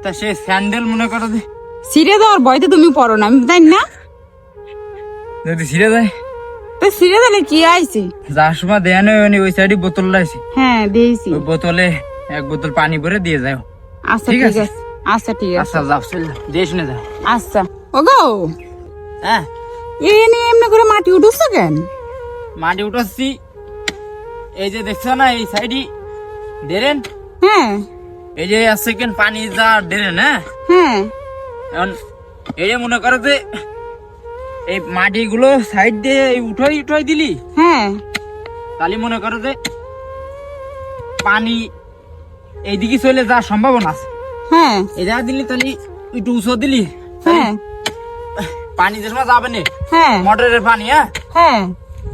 তা সে স্যান্ডেল মনে করো যে ছিঁড়ে দেওয়ার ভয়তে তুমি পড়ো না, আমি জানি না। যদি ছিঁড়ে যায় তো ছিঁড়ে দিলে কি আইছি? যার সময় দেয়া নেই ওই সাইডে বোতল লাইছি, হ্যাঁ দিয়েছি। ওই বোতলে এক বোতল পানি ভরে দিয়ে যাও। আচ্ছা ঠিক ঠিক আছে। আছে, আচ্ছা ঠিক আছে, আচ্ছা যাও, চল দিয়ে শুনে যাও। আচ্ছা। ওগো, হ্যাঁ, এনে এমনি করে মাটি উঠুছ কেন? মাটি উঠাচ্ছি, এই যে দেখছো না এই সাইডে ড্রেন, হ্যাঁ এই যে আছে কেন পানি যা ড্রেন। হ্যাঁ, হ্যাঁ এখন এই যে মনে করো যে এই মাটিগুলো সাইড দিয়ে উঠাই দিলি, হ্যাঁ তাহলে মনে করো যে পানি এইদিকে চলে যাওয়ার সম্ভাবনা আছে। হ্যাঁ এটা দিলি তাহলে একটু উঁচু দিলি, তাহলে হ্যাঁ পানি যে সময় যাবে না হ্যাঁ মোটরের পানি, হ্যাঁ হ্যাঁ।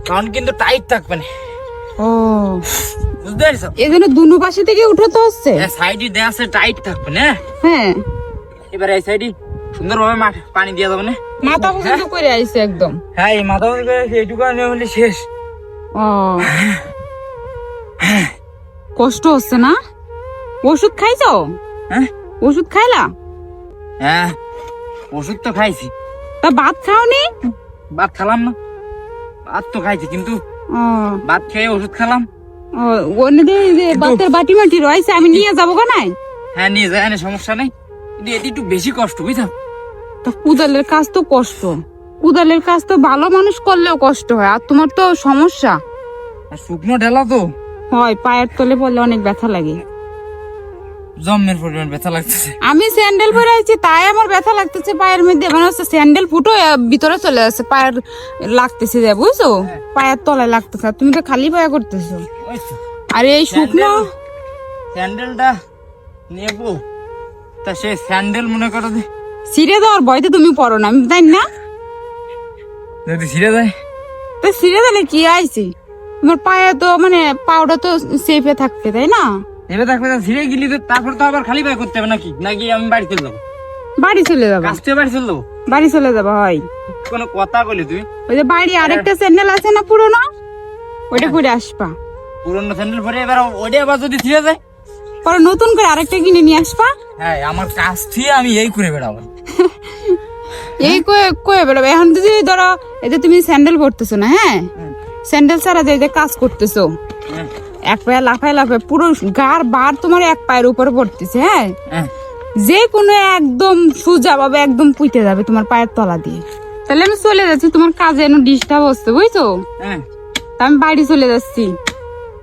তখন কিন্তু টাইট থাকবে না, ও, বুঝতে পারছো? এই জন্য দুনো পাশে থেকে উঠাতে হচ্ছে। সাইডে দেওয়া আছে টাইট থাকবে না। হ্যাঁ, এবার এই সাইডে সুন্দরভাবে পানি দিয়ে যাবে না। মাথা পর্যন্ত করে আইছে একদম। হ্যাঁ, এই মাথা এইটুকু হলে শেষ। ও, কষ্ট হচ্ছে না? ওষুধ খাইছো? হ্যাঁ ওষুধ খাইলা? হ্যাঁ, ওষুধ তো খাইছি। তা ভাত খাওনি? ভাত খেলাম না, ভাত তো খাইছি কিন্তু ও, ভাত খেয়ে ওষুধ খেলাম। ও, ওনে যে ভাতের বাটি মাটি রয়েছে, আমি নিয়ে যাবো নাই? হ্যাঁ নিয়ে যায়, সমস্যা নেই, কিন্তু এটি একটু বেশি কষ্ট, বুঝছো? তা কুদালের কাজ তো কষ্ট, কুদালের কাজ তো ভালো মানুষ করলেও কষ্ট হয়, আর তোমার তো সমস্যা আর শুকনো ঢেলা তো হয়, পায়ের তলে পড়লে অনেক ব্যথা লাগে। জম্মের পরিমাণ ব্যথা লাগতেছে। আমি স্যান্ডেল পরে আছি, তাই আমার ব্যথা লাগতেছে পায়ের মধ্যে, মনে হচ্ছে স্যান্ডেল ফুটো ভিতরে চলে যাচ্ছে, পায়ের লাগতেছে যে, বুঝছো? পায়ের তলায় লাগতেছে, আর তুমি তো খালি পায়ে করতেছো। ওই তো, আর এই শুকনো স্যান্ডেলটা নেবো, তা সে স্যান্ডেল মনে করো যে ছিঁড়ে দেওয়ার ভয়তে তুমি পড়ো না, আমি জানি না। যদি ছিঁড়ে যায় তো ছিঁড়ে দিলে কি আইছি? তোমার পায়ে তো মানে পাউডার তো সেফে থাকবে, তাই না? এবার দেখবে ছিঁড়ে গেলি তো তারপর তো আবার খালি পায়ে করতে হবে নাকি, নাকি আমি বাড়ি চলে যাবো? বাড়ি চলে যাবো, কাছ থেকে বাড়ি চলে যাবো? বাড়ি চলে যাবো হয়। কোনো কথা বলি তুমি? ওই যে বাড়ি আরেকটা স্যান্ডেল আছে না পুরোনো, ওইটা পরে আসবা। পুরনো স্যান্ডেল পরে এবার ওটা আবার যদি ছিঁড়ে যায়, পরে নতুন করে আরেকটা কিনে নিয়ে আসবা। হ্যাঁ আমার কাছ থেকে আমি এই করে বেড়াবো। এই কয়ে কয়ে বেরোবে। এখন যদি ধরো এই যে তুমি স্যান্ডেল পরতেছো না, হ্যাঁ, স্যান্ডেল ছাড়া যে কাজ করতেছো, হ্যাঁ, এক পায়ে লাফায় লাফায় পুরো গার বার তোমার এক পায়ের উপরে পড়তেছে, হ্যাঁ, হ্যাঁ, যে কোনো একদম সোজা ভাবে একদম পুইতে যাবে তোমার পায়ের তলা দিয়ে। তাহলে আমি চলে যাচ্ছি, তোমার কাজে এনে ডিস্টার্ব হচ্ছে, বুঝছো? হ্যাঁ, তা আমি বাড়ি চলে যাচ্ছি,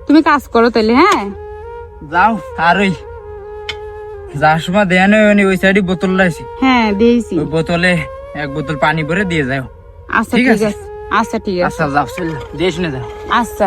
তুমি কাজ করো তাহলে। হ্যাঁ যাও। আর ওই যার সময় দেয়া নেই ওই সাইডে বোতল লাইছি, হ্যাঁ দিয়েছি। ওই বোতলে এক বোতল পানি ভরে দিয়ে যাও। আচ্ছা ঠিক ঠিক আছে। আছে, আচ্ছা ঠিক আছে, আচ্ছা যাও, চল দিয়ে শুনে যাও। আচ্ছা।